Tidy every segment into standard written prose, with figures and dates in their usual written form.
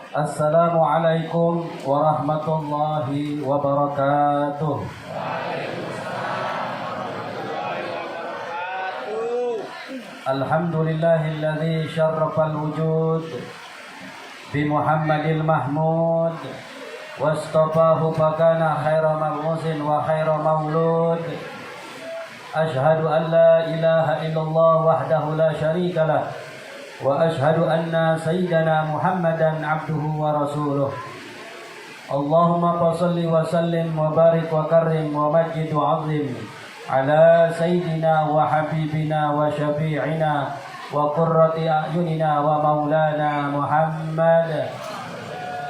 Assalamualaikum warahmatullahi wabarakatuh. Alhamdulillahilladzi syarrafal wujud bi Muhammadil Mahmud wastafahu fakana khaira mab'usin wa khaira maulud. Ashhadu an la ilaha illallah wahdahu la syarika lah wa ashhadu anna sayyidana Muhammadan abduhu wa rasuluh. Allahumma salli wa sallim wa barik wa karrim wa majid wa azim ala sayyidina wa habibina wa syafi'ina wa qurrati a'yunina wa maulana Muhammad.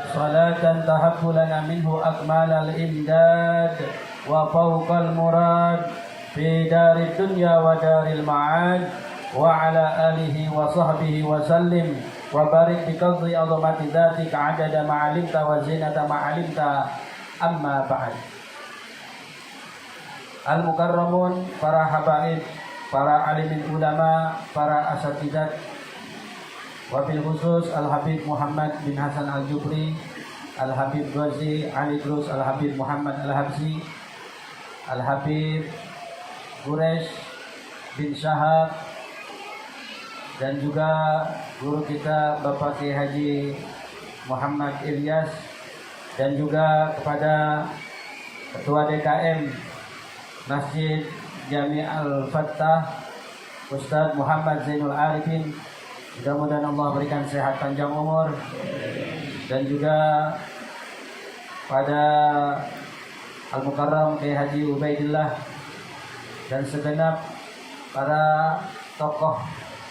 Salatan tahabbu lana minhu akmalal imdad wa fawqal murad fi darid dunya wa daril ma'ad wa ala alihi wa sahbihi wa sallim wa barik bi qadri azamati dzatika adada ma'alimta wa zinata ma'alimta. Amma ba'd. Al-mukarramun, para habaib, para alimin ulama, para asatidzat, wabil khusus Al-Habib Muhammad bin Hasan Al-Jubri, Al-Habib Ghazi Ali Drus, Al-Habib Muhammad Al-Habsi, Al-Habib Quraish bin Syahab, dan juga guru kita Bapak Kiai Haji Muhammad Ilyas, dan juga kepada Ketua DKM Masjid Jami' Al-Fattah Ustadz Muhammad Zainul Arifin. Mudah-mudahan Allah berikan sehat panjang umur. Dan juga pada Al-Mukarram Kiai Haji Ubaidillah dan segenap para tokoh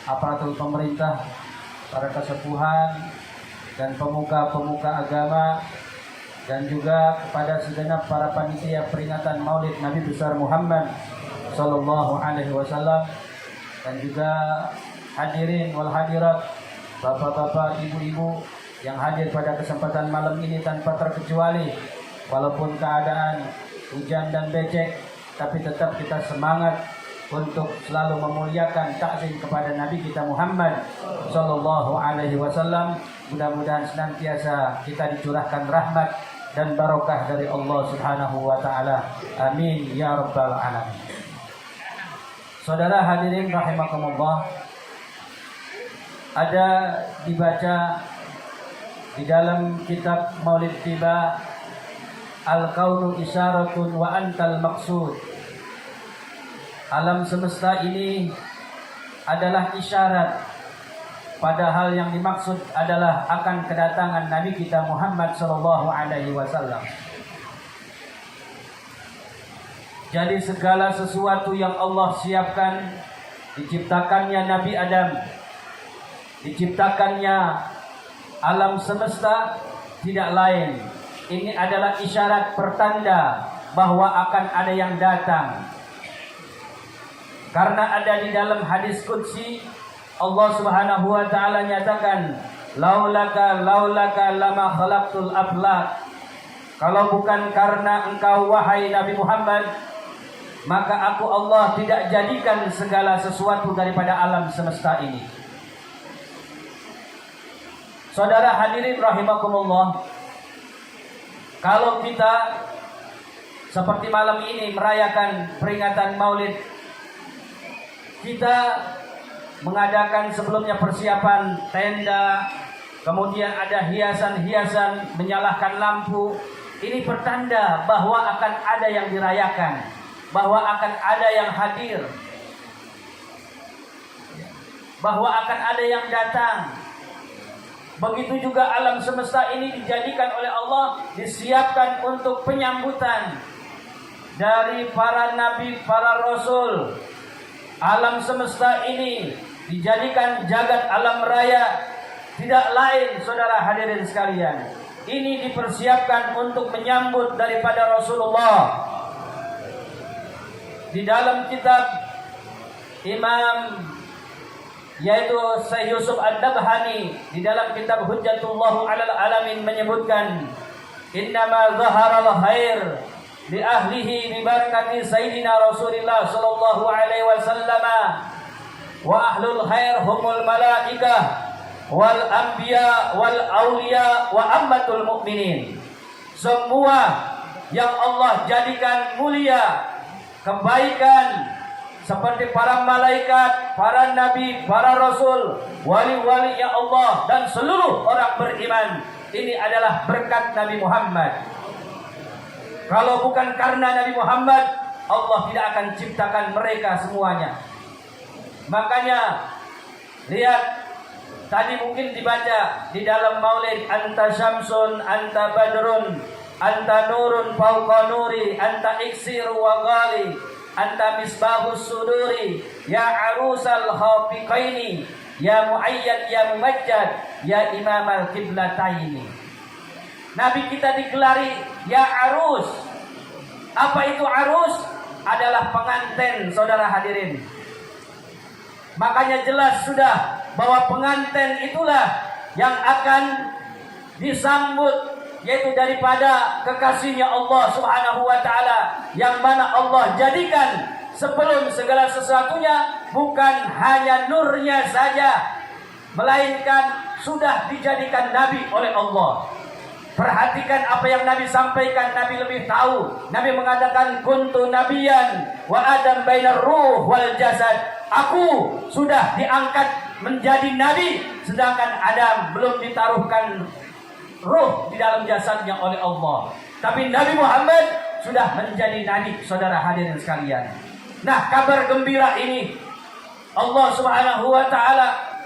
aparatur pemerintah, para kesepuhan dan pemuka-pemuka agama, dan juga kepada segenap para panitia peringatan Maulid Nabi besar Muhammad sallallahu alaihi wasallam, dan juga hadirin wal hadirat, bapak-bapak, ibu-ibu yang hadir pada kesempatan malam ini tanpa terkecuali. Walaupun keadaan hujan dan becek, tapi tetap kita semangat untuk selalu memuliakan takzim kepada Nabi kita Muhammad sallallahu alaihi wasallam. Mudah-mudahan senantiasa kita dicurahkan rahmat dan barokah dari Allah Subhanahu wa taala. Amin ya rabbal alamin. Saudara hadirin rahimakumullah, ada dibaca di dalam kitab Maulid Tiba, Al-Kaunu Isyaratun wa Antal Maqsud. Alam semesta ini adalah isyarat, padahal yang dimaksud adalah akan kedatangan Nabi kita Muhammad sallallahu alaihi wasallam. Jadi segala sesuatu yang Allah siapkan, diciptakannya Nabi Adam, diciptakannya alam semesta, tidak lain, ini adalah isyarat pertanda bahwa akan ada yang datang. Karena ada di dalam hadis qudsi, Allah Subhanahu wa taala nyatakan, laulaka lama khalaqtul aflaq. Kalau bukan karena engkau wahai Nabi Muhammad, maka aku Allah tidak jadikan segala sesuatu daripada alam semesta ini. Saudara hadirin rahimakumullah, kalau kita seperti malam ini merayakan peringatan Maulid, kita mengadakan sebelumnya persiapan tenda, kemudian ada hiasan-hiasan, menyalakan lampu. Ini pertanda bahwa akan ada yang dirayakan, bahwa akan ada yang hadir, bahwa akan ada yang datang. Begitu juga alam semesta ini dijadikan oleh Allah, disiapkan untuk penyambutan dari para nabi, para rasul. Alam semesta ini dijadikan jagat alam raya, tidak lain saudara hadirin sekalian, ini dipersiapkan untuk menyambut daripada Rasulullah. Di dalam kitab Imam yaitu Syekh Yusuf Ad-Dabhani, di dalam kitab Hujjatullah 'alal Alamin menyebutkan, innama zaharal khair li ahlihi bi barakati sayyidina Rasulillah sallallahu alaihi wasallam wa ahlul khair humul malaikah wal anbiya wal auliya wa ammatul mu'minin. Semua yang Allah jadikan mulia, kebaikan, seperti para malaikat, para nabi, para rasul, wali-wali ya Allah, dan seluruh orang beriman. Ini adalah berkat Nabi Muhammad. Kalau bukan karena Nabi Muhammad, Allah tidak akan ciptakan mereka semuanya. Makanya lihat, tadi mungkin dibaca di dalam maulid, anta syamsun, anta badrun, anta nurun fauqa nuri, anta iksiru wa ghali, anta misbahus suduri, ya arusal khafiqaini, ya muayyad ya mumajjad, ya imamal qiblataini. Nabi kita digelari ya arus. Apa itu arus? Adalah pengantin, saudara hadirin. Makanya jelas sudah bahwa pengantin itulah yang akan disambut, yaitu daripada kekasihnya Allah Subhanahu wa taala, yang mana Allah jadikan sebelum segala sesuatunya bukan hanya nurnya saja, melainkan sudah dijadikan nabi oleh Allah. Perhatikan apa yang Nabi sampaikan, Nabi lebih tahu. Nabi mengatakan kuntu nabiyan wa adam bainar ruh wal jasad. Aku sudah diangkat menjadi nabi, sedangkan Adam belum ditaruhkan ruh di dalam jasadnya oleh Allah. Tapi Nabi Muhammad sudah menjadi nabi, saudara hadirin sekalian. Nah, kabar gembira ini Allah Subhanahu wa taala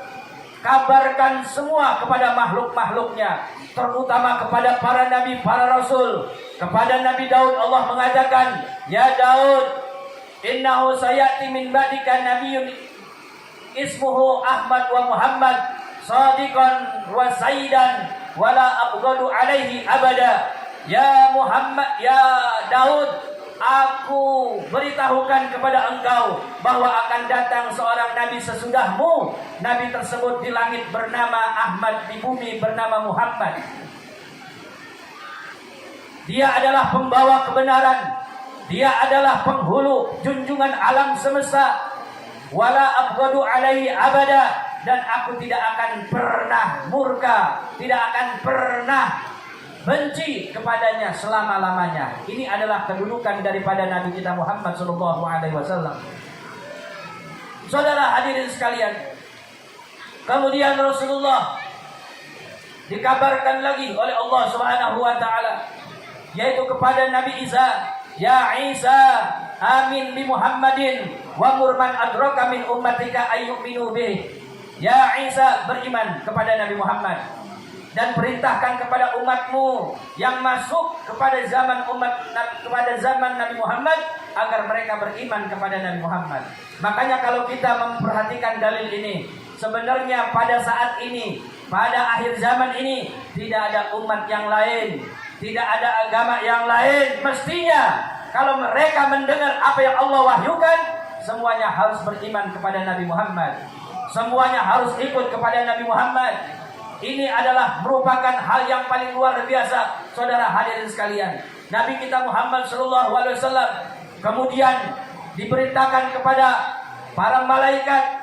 kabarkan semua kepada makhluk-makhluknya, terutama kepada para nabi, para rasul. Kepada Nabi Daud Allah mengatakan, ya Daud, innahu sayati min ba'dika nabiyyun ismuhu Ahmad wa Muhammad sadiqan wa sayyidan wala abghadu alaihi abada. Ya Muhammad, ya Daud, aku beritahukan kepada engkau bahwa akan datang seorang nabi sesudahmu. Nabi tersebut di langit bernama Ahmad, di bumi bernama Muhammad. Dia adalah pembawa kebenaran. Dia adalah penghulu junjungan alam semesta. Wala abghadu alaihi abada, dan aku tidak akan pernah murka, tidak akan pernah benci kepadanya selama-lamanya. Ini adalah kedudukan daripada Nabi kita Muhammad SAW. Saudara hadirin sekalian, kemudian Rasulullah dikabarkan lagi oleh Allah Subhanahu wa taala, yaitu kepada Nabi Isa, ya Isa amin bi Muhammadin wa murman adraka min ummatika ayyuminu bih. Ya Isa, beriman kepada Nabi Muhammad dan perintahkan kepada umatmu yang masuk kepada zaman Nabi Muhammad agar mereka beriman kepada Nabi Muhammad. Makanya kalau kita memperhatikan dalil ini, sebenarnya pada saat ini, pada akhir zaman ini, tidak ada umat yang lain, tidak ada agama yang lain. Mestinya kalau mereka mendengar apa yang Allah wahyukan, semuanya harus beriman kepada Nabi Muhammad, semuanya harus ikut kepada Nabi Muhammad. Ini adalah merupakan hal yang paling luar biasa, saudara hadirin sekalian. Nabi kita Muhammad SAW kemudian diberitakan kepada para malaikat,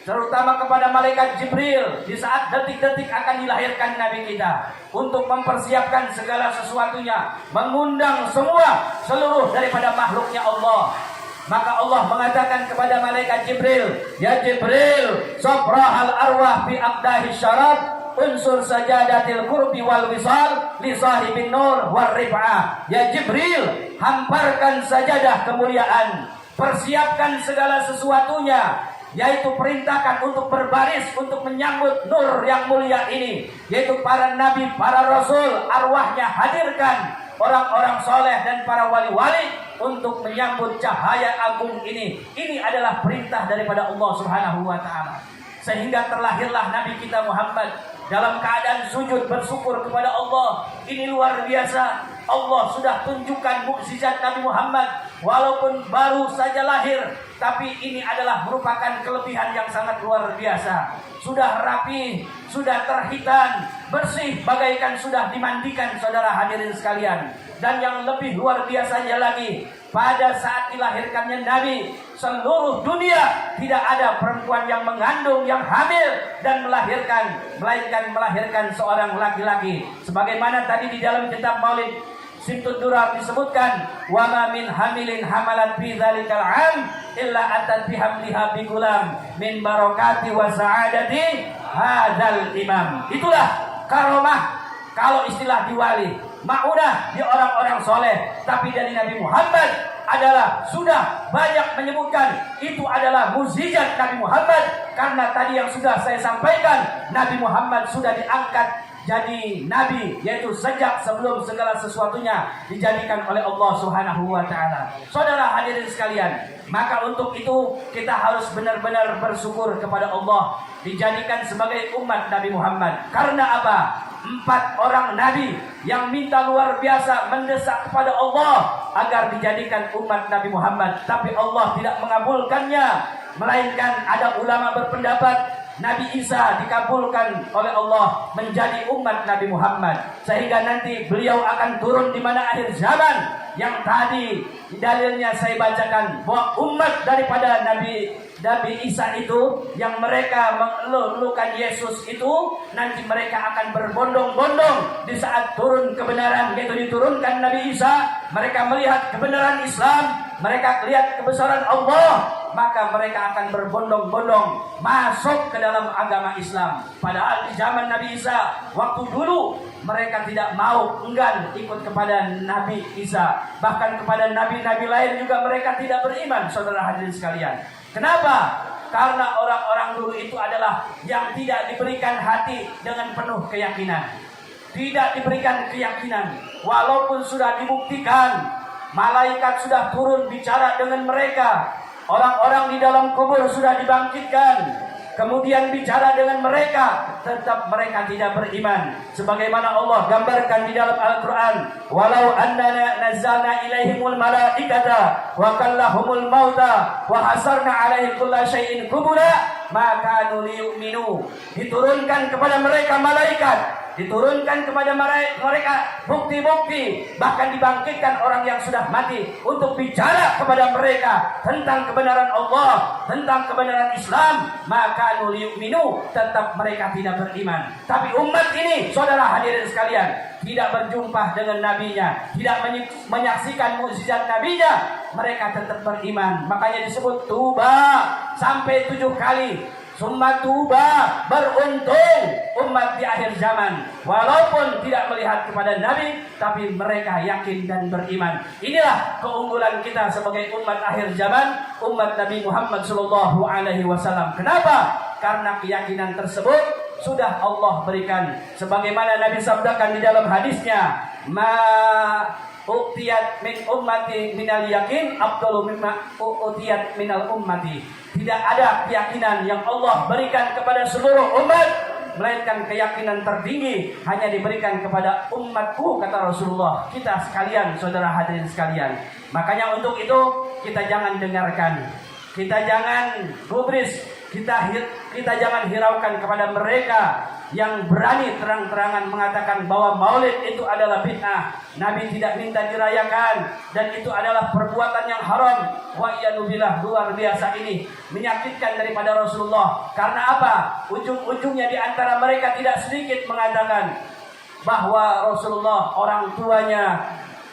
terutama kepada malaikat Jibril, di saat detik-detik akan dilahirkan Nabi kita, untuk mempersiapkan segala sesuatunya, mengundang seluruh daripada makhluknya Allah. Maka Allah mengatakan kepada malaikat Jibril, ya Jibril, sofrahal arwah fi aqdahi syarab, unsur sajadatil qurbi wal wisal li sahibin nur war rif'ah. Ya Jibril, hamparkan sajadah kemuliaan, persiapkan segala sesuatunya, yaitu perintahkan untuk berbaris untuk menyambut nur yang mulia ini, yaitu para nabi, para rasul, arwahnya hadirkan orang-orang soleh dan para wali-wali untuk menyambut cahaya agung ini. Ini adalah perintah daripada Allah Subhanahu wa taala. Sehingga terlahirlah Nabi kita Muhammad dalam keadaan sujud bersyukur kepada Allah. Ini luar biasa. Allah sudah tunjukkan mukjizat Nabi Muhammad walaupun baru saja lahir, tapi ini adalah merupakan kelebihan yang sangat luar biasa. Sudah rapi, sudah terhitan, bersih, bagaikan sudah dimandikan, saudara hadirin sekalian. Dan yang lebih luar biasanya lagi, pada saat dilahirkannya Nabi, seluruh dunia tidak ada perempuan yang mengandung, yang hamil dan melahirkan, melainkan melahirkan seorang laki-laki. Sebagaimana tadi di dalam kitab Maulid Simtud Durar disebutkan, wa ma min hamilin hamalat fi dzalikal am illa atat bi hamliha bi gulam min barakati wa sa'adati hadzal imam. Itulah karomah kalau istilah diwali, maunah di orang-orang soleh. Tapi dari Nabi Muhammad adalah sudah banyak menyebutkan itu adalah mukjizat Nabi Muhammad, karena tadi yang sudah saya sampaikan, Nabi Muhammad sudah diangkat jadi nabi, yaitu sejak sebelum segala sesuatunya dijadikan oleh Allah Subhanahu wa taala. Saudara hadirin sekalian, maka untuk itu kita harus benar-benar bersyukur kepada Allah dijadikan sebagai umat Nabi Muhammad. Karena apa? 4 orang nabi yang minta luar biasa, mendesak kepada Allah agar dijadikan umat Nabi Muhammad, tapi Allah tidak mengabulkannya, melainkan ada ulama berpendapat Nabi Isa dikabulkan oleh Allah menjadi umat Nabi Muhammad, sehingga nanti beliau akan turun di mana akhir zaman. Yang tadi dalilnya saya bacakan bahwa umat daripada Nabi Isa itu, yang mereka mengeluhkan Yesus itu, nanti mereka akan berbondong-bondong di saat turun kebenaran, yaitu diturunkan Nabi Isa. Mereka melihat kebenaran Islam, mereka lihat kebesaran Allah, maka mereka akan berbondong-bondong masuk ke dalam agama Islam. Padahal di zaman Nabi Isa, waktu dulu mereka tidak mau, enggan ikut kepada Nabi Isa. Bahkan kepada nabi-nabi lain juga mereka tidak beriman, saudara hadirin sekalian. Kenapa? Karena orang-orang dulu itu adalah yang tidak diberikan hati dengan penuh keyakinan. Tidak diberikan keyakinan, walaupun sudah dibuktikan malaikat sudah turun bicara dengan mereka, orang-orang di dalam kubur sudah dibangkitkan, kemudian bicara dengan mereka, tetap mereka tidak beriman. Sebagaimana Allah gambarkan di dalam Al-Quran, walau annana nazzalna ilaihimul malaikata wa kallahumul mauta wa hasarna alaihim kulla syai'in kubura maka liyu'minu. Diturunkan kepada mereka malaikat, diturunkan kepada mereka bukti-bukti, bahkan dibangkitkan orang yang sudah mati untuk bicara kepada mereka tentang kebenaran Allah, tentang kebenaran Islam, maka liyu'minu, tetap mereka tidak beriman. Tapi umat ini, saudara hadirin sekalian, tidak berjumpa dengan nabinya, tidak menyaksikan mukjizat nabinya, mereka tetap beriman. Makanya disebut tuba sampai 7 kali. Summa tuba, beruntung umat di akhir zaman, walaupun tidak melihat kepada Nabi, tapi mereka yakin dan beriman. Inilah keunggulan kita sebagai umat akhir zaman, umat Nabi Muhammad SAW. Kenapa? Karena keyakinan tersebut sudah Allah berikan. Sebagaimana Nabi sabdakan di dalam hadisnya, ma utiyat min ummati minal yakin afdalu mimma utiyat minal ummati. Tidak ada keyakinan yang Allah berikan kepada seluruh umat, melainkan keyakinan tertinggi hanya diberikan kepada umatku, kata Rasulullah. Kita sekalian, saudara hadirin sekalian, makanya untuk itu kita jangan dengarkan, kita jangan gubris, kita jangan hiraukan kepada mereka yang berani terang-terangan mengatakan bahwa maulid itu adalah bid'ah, Nabi tidak minta dirayakan, dan itu adalah perbuatan yang haram. Wa iyadubillah, luar biasa ini, menyakitkan daripada Rasulullah. Karena apa? Ujung-ujungnya di antara mereka tidak sedikit mengatakan bahwa Rasulullah, orang tuanya,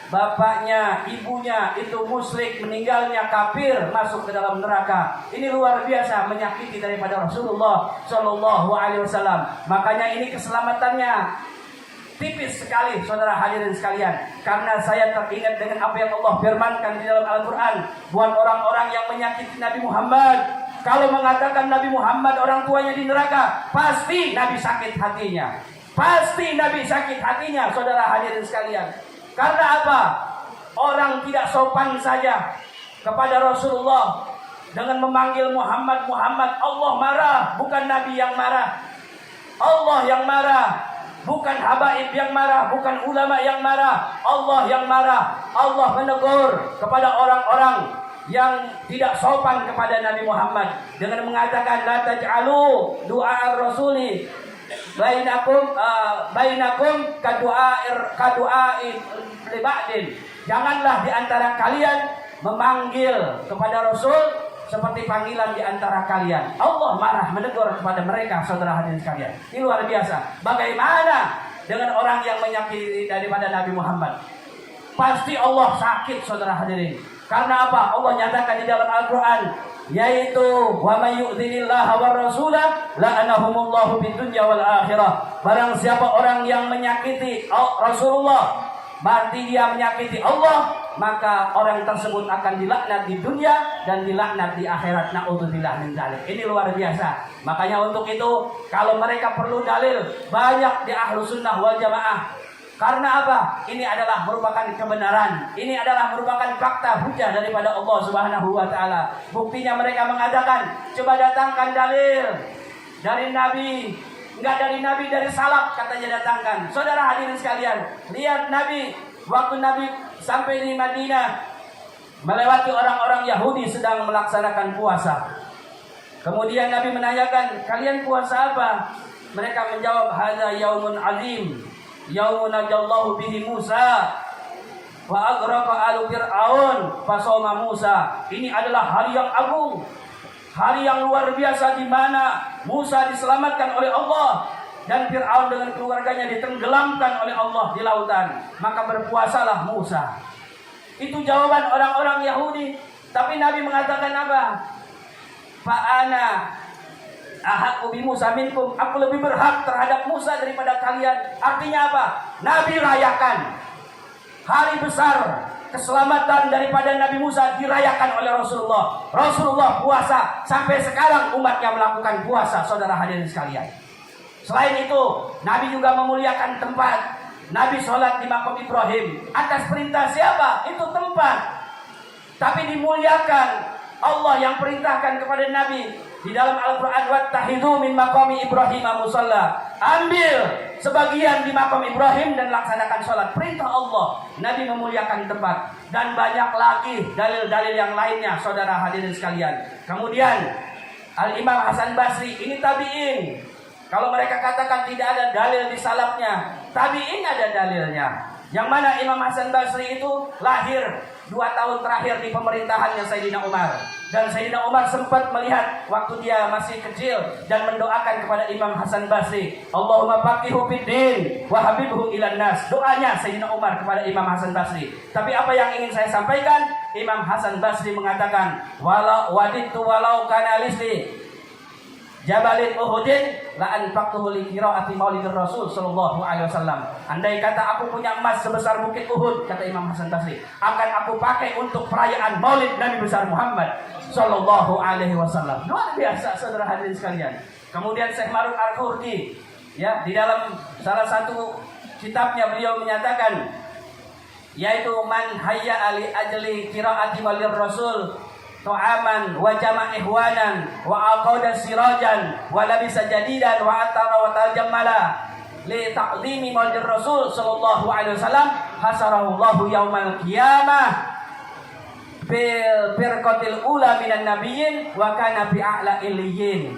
bapaknya, ibunya itu musyrik, meninggalnya kafir, masuk ke dalam neraka. Ini luar biasa menyakiti daripada Rasulullah Shallallahu Alaihi Wasallam. Makanya ini keselamatannya tipis sekali, saudara hadirin sekalian. Karena saya teringat dengan apa yang Allah firmankan di dalam Al-Quran buat orang-orang yang menyakiti Nabi Muhammad. Kalau mengatakan Nabi Muhammad orang tuanya di neraka, pasti Nabi sakit hatinya. Pasti Nabi sakit hatinya, saudara hadirin sekalian. Karena apa? Orang tidak sopan saja kepada Rasulullah dengan memanggil Muhammad, Muhammad. Allah marah, bukan Nabi yang marah. Allah yang marah. bukan habaib yang marah, bukan ulama yang marah, Allah yang marah. Allah menegur kepada orang-orang yang tidak sopan kepada Nabi Muhammad dengan mengatakan la taj'alu du'a ar-rasuli bainakum kadu'a'i li ba'din. Janganlah di antara kalian memanggil kepada Rasul seperti panggilan di antara kalian. Allah marah menegur kepada mereka, saudara hadirin sekalian. Ini luar biasa. Bagaimana dengan orang yang menyakiti daripada Nabi Muhammad? Pasti Allah sakit, saudara hadirin. Karena apa? Allah nyatakan di dalam Al-Quran, yaitu wa may yu'dzinillaha war rasulah la'anahumullahu fid dunya wal akhirah. Barang siapa orang yang menyakiti Rasulullah, berarti dia menyakiti Allah, maka orang tersebut akan dilaknat di dunia dan dilaknat di akhirat. Na'udzubillah min dzalik. Ini luar biasa. Makanya untuk itu, kalau mereka perlu dalil, banyak di Ahlus Sunnah wal Jamaah. Karena apa? Ini adalah merupakan kebenaran. Ini adalah merupakan fakta hujah daripada Allah Subhanahu wa taala. Buktinya mereka mengatakan, coba datangkan dalil dari Nabi. Enggak dari Nabi, dari salaf katanya datangkan. Saudara hadirin sekalian, lihat Nabi waktu Nabi sampai di Madinah, melewati orang-orang Yahudi sedang melaksanakan puasa. Kemudian Nabi menanyakan, kalian puasa apa? Mereka menjawab, hadza yaumun azim, yaumun najallahu bihi Musa wa aghraqa alu fir'aun fasoma Musa. Ini adalah hari yang agung, hari yang luar biasa di mana Musa diselamatkan oleh Allah dan Fir'aun dengan keluarganya ditenggelamkan oleh Allah di lautan. Maka berpuasalah Musa. Itu jawaban orang-orang Yahudi. Tapi Nabi mengatakan apa? Fa'ana ahaqqu bi Musa minkum. Aku lebih berhak terhadap Musa daripada kalian. Artinya apa? Nabi rayakan hari besar keselamatan daripada Nabi Musa dirayakan oleh Rasulullah. Rasulullah puasa, sampai sekarang umatnya melakukan puasa, saudara hadirin sekalian. Selain itu, Nabi juga memuliakan tempat. Nabi sholat di Maqam Ibrahim atas perintah siapa? Itu tempat. Tapi dimuliakan. Allah yang perintahkan kepada Nabi di dalam Al-Quran, wattakhidhu min maqami Ibrahim musalla. Ambil sebagian di makam Ibrahim dan laksanakan sholat. Perintah Allah. Nabi memuliakan tempat. Dan banyak lagi dalil-dalil yang lainnya, saudara hadirin sekalian. Kemudian Al-Imam Hasan Basri, ini tabi'in. Kalau mereka katakan tidak ada dalil di salafnya, tabi'in ada dalilnya. Yang mana Imam Hasan Basri itu lahir 2 tahun terakhir di pemerintahannya Sayyidina Umar. Dan Sayyidina Umar sempat melihat waktu dia masih kecil dan mendoakan kepada Imam Hasan Basri, Allahumma faqihu fiddin wa habibhu ilan nas. Doanya Sayyidina Umar kepada Imam Hasan Basri. Tapi apa yang ingin saya sampaikan, Imam Hasan Basri mengatakan, walau waditu walau kana listi Jabalin Uhudin la anfaqtuhu li qiraati Maulidir Rasul sallallahu alaihi wasallam. Andai kata aku punya emas sebesar bukit Uhud, kata Imam Hasan Basri, akan aku pakai untuk perayaan Maulid Nabi besar Muhammad sallallahu alaihi wasallam. Luar biasa, saudara hadirin sekalian. Kemudian Syekh Maruf Al-Qurdi, ya, di dalam salah satu kitabnya beliau menyatakan, yaitu man hayya ali ajli qiraati Maulidir Rasul tu'aman wa jama' ihwanan wa aqada sirajan wa labisa jadidan wa atara wa tajammala li ta'zimi maulidir Rasul sallallahu alaihi wasallam hasarahu Allahu yaumal qiyamah fil firqatil ula minan nabiyyin wa kana fi a'la illiyin.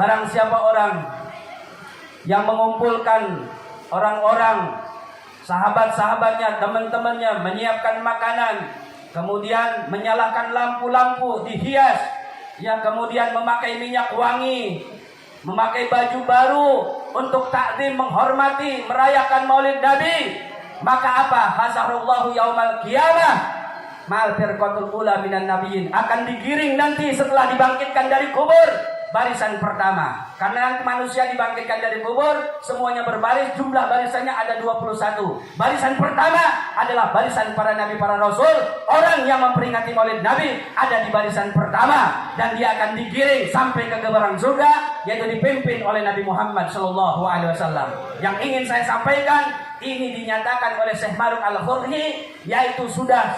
Barang siapa orang yang mengumpulkan orang-orang sahabat-sahabatnya, teman-temannya, menyiapkan makanan, kemudian menyalakan lampu-lampu dihias, yang kemudian memakai minyak wangi, memakai baju baru untuk takdim, menghormati, merayakan Maulid Nabi, maka apa? Hasarullahu yaumal qiyamah mal firqatul ula minan nabiyyin, akan digiring nanti setelah dibangkitkan dari kubur barisan pertama. Karena nanti manusia dibangkitkan dari kubur, semuanya berbaris, jumlah barisannya ada 21. Barisan pertama adalah barisan para nabi, para rasul. Orang yang memperingati Maulid Nabi ada di barisan pertama, dan dia akan digiring sampai ke gerbang surga, yaitu dipimpin oleh Nabi Muhammad sallallahu alaihi wasallam. Yang ingin saya sampaikan, ini dinyatakan oleh Syekh Maruf Al-Qurdi, yaitu sudah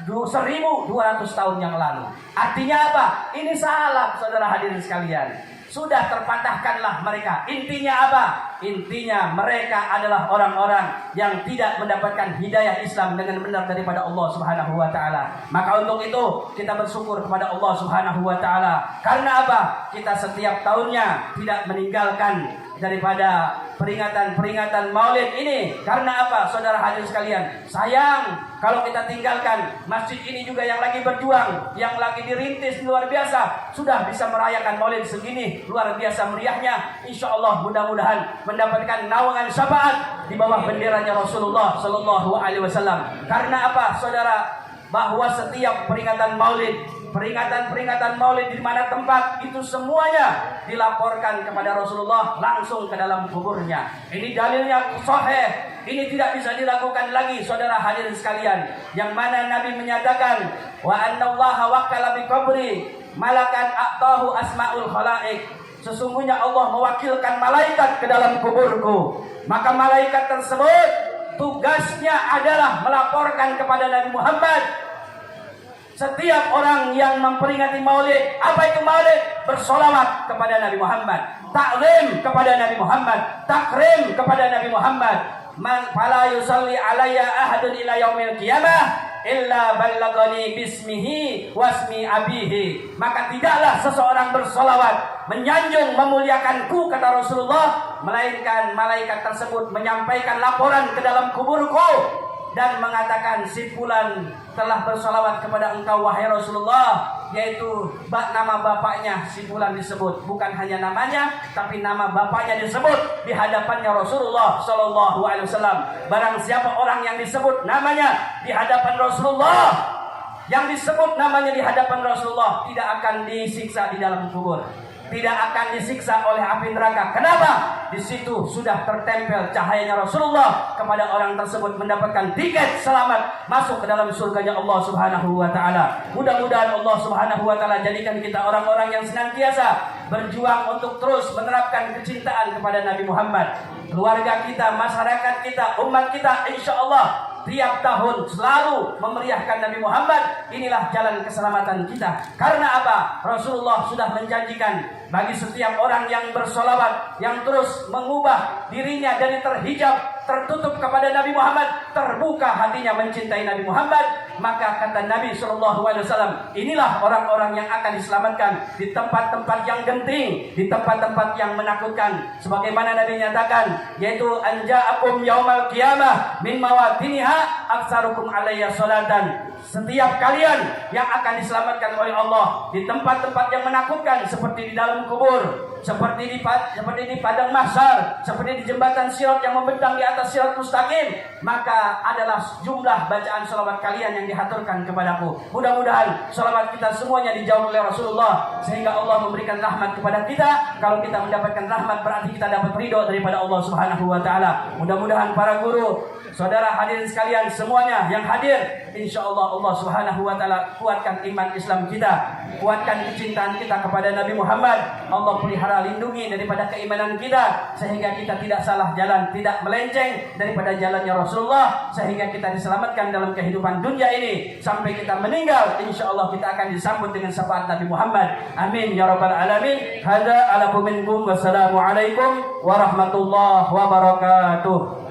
1200 tahun yang lalu. Artinya apa? Ini salah, saudara hadirin sekalian. sudah terpatahkanlah mereka. Intinya apa? Intinya mereka adalah orang-orang yang tidak mendapatkan hidayah Islam dengan benar daripada Allah Subhanahu wa taala. Maka untuk itu kita bersyukur kepada Allah Subhanahu wa taala. Karena apa? Kita setiap tahunnya tidak meninggalkan daripada peringatan-peringatan Maulid ini. Karena apa, saudara hadirin sekalian? Sayang kalau kita tinggalkan masjid ini juga yang lagi berjuang, yang lagi dirintis luar biasa, sudah bisa merayakan Maulid segini luar biasa meriahnya. Insya Allah mudah-mudahan mendapatkan naungan syafaat di bawah benderanya Rasulullah Sallallahu Alaihi Wasallam. Karena apa, saudara? Bahwa setiap peringatan Maulid, peringatan-peringatan Maulid di mana tempat itu semuanya dilaporkan kepada Rasulullah langsung ke dalam kuburnya. Ini dalilnya sahih. Ini tidak bisa dilakukan lagi, saudara hadirin sekalian. Yang mana Nabi menyatakan, wa annallaha wakkala bi qabri malakan a'tahu asmaul khalaiq. Sesungguhnya Allah mewakilkan malaikat ke dalam kuburku. Maka malaikat tersebut tugasnya adalah melaporkan kepada Nabi Muhammad setiap orang yang memperingati Maulid. Apa itu Maulid? Bersolawat kepada Nabi Muhammad, taklim kepada Nabi Muhammad, takrim kepada Nabi Muhammad. Man fala yusalli alayya ahadun ila yaumil qiyamah illa ballagani bismihi wasmi abihi. Maka tidaklah seseorang bersolawat, menyanjung, memuliakanku, kata Rasulullah, melainkan malaikat tersebut menyampaikan laporan ke dalam kuburku dan mengatakan, si fulan telah bersolawat kepada engkau wahai Rasulullah, yaitu nama bapaknya si fulan disebut, bukan hanya namanya tapi nama bapaknya disebut di hadapannya Rasulullah Sallallahu Alaihi Wasallam. Barang siapa orang yang disebut namanya di hadapan Rasulullah, yang disebut namanya di hadapan Rasulullah, tidak akan disiksa di dalam kubur, tidak akan disiksa oleh api neraka. Kenapa? Di situ sudah tertempel cahayanya Rasulullah kepada orang tersebut, mendapatkan tiket selamat masuk ke dalam surganya Allah Subhanahu wa taala. Mudah-mudahan Allah Subhanahu wa taala jadikan kita orang-orang yang senantiasa berjuang untuk terus menerapkan kecintaan kepada Nabi Muhammad. Keluarga kita, masyarakat kita, umat kita, insya Allah tiap tahun selalu memeriahkan Nabi Muhammad. Inilah jalan keselamatan kita. Karena apa? Rasulullah sudah menjanjikan bagi setiap orang yang bersolawat, yang terus mengubah dirinya dari terhijab, tertutup kepada Nabi Muhammad, terbuka hatinya mencintai Nabi Muhammad, maka kata Nabi SAW, inilah orang-orang yang akan diselamatkan di tempat-tempat yang genting, di tempat-tempat yang menakutkan. Sebagaimana Nabi nyatakan, yaitu anja'akum yaumal qiyamah min mawatiniha aksarukum alayya salatan. Setiap kalian yang akan diselamatkan oleh Allah di tempat-tempat yang menakutkan, seperti di dalam kubur, seperti di padang mahsyar, seperti di jembatan sirat yang membentang di atas sirat mustaqim, maka adalah jumlah bacaan salawat kalian yang dihaturkan kepadaku. Mudah-mudahan salawat kita semuanya dijauh oleh Rasulullah, sehingga Allah memberikan rahmat kepada kita. Kalau kita mendapatkan rahmat, berarti kita dapat ridho daripada Allah Subhanahu wa taala. Mudah-mudahan para guru, saudara hadirin sekalian semuanya yang hadir, insyaallah Allah Subhanahu wa taala kuatkan iman Islam kita, kuatkan kecintaan kita kepada Nabi Muhammad. Allah pelihara, lindungi daripada keimanan kita, sehingga kita tidak salah jalan, tidak melenceng daripada jalannya Rasulullah, sehingga kita diselamatkan dalam kehidupan dunia ini sampai kita meninggal. Insyaallah kita akan disambut dengan syafaat Nabi Muhammad. Amin ya rabbal alamin. Hada ala minkum. Wassalamualaikum warahmatullahi wabarakatuh.